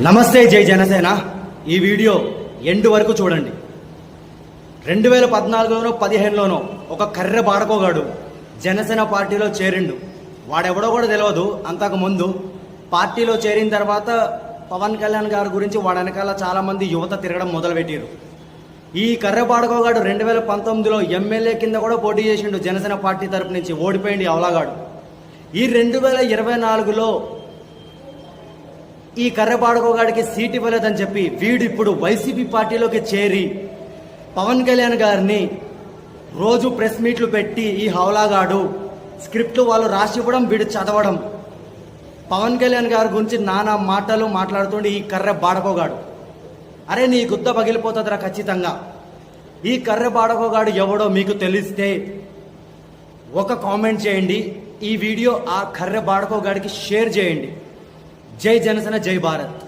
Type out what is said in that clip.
నమస్తే జై జనసేన. ఈ వీడియో ఎండ్ వరకు చూడండి. 2014లోనో 15లోనో ఒక కర్రె బాడకోగాడు జనసేన పార్టీలో చేరిండు. వాడెవడో కూడా తెలియదు. అంతకుముందు పార్టీలో చేరిన తర్వాత పవన్ కళ్యాణ్ గారి గురించి వాడి వెనకాల చాలా మంది యువత తిరగడం మొదలుపెట్టారు. ఈ కర్రె బాడకోగాడు 2019లో ఎమ్మెల్యే కింద కూడా పోటీ చేసిండు. జనసేన పార్టీ తరపు నుంచి ఓడిపోయింది అవలాగాడు. ఈ 2024లో ఈ కర్రెబాడుకోగాడికి సీట్ ఇవ్వలేదని చెప్పి వీడు ఇప్పుడు వైసీపీ పార్టీలోకి చేరి పవన్ కళ్యాణ్ గారిని రోజు ప్రెస్ మీట్లు పెట్టి ఈ హౌలాగాడు స్క్రిప్ట్లు వాళ్ళు రాసి ఇవ్వడం, వీడు చదవడం, పవన్ కళ్యాణ్ గారి గురించి నానా మాటలు మాట్లాడుతుండే ఈ కర్రె బాడకోగాడు. అరే నీ గుద్ద పగిలిపోతుందిరా ఖచ్చితంగా. ఈ కర్రె బాడకోగాడు ఎవడో మీకు తెలిస్తే ఒక కామెంట్ చేయండి. ఈ వీడియో ఆ కర్రె బాడకోగాడికి షేర్ చేయండి. జై జనసేన, జై భారత్.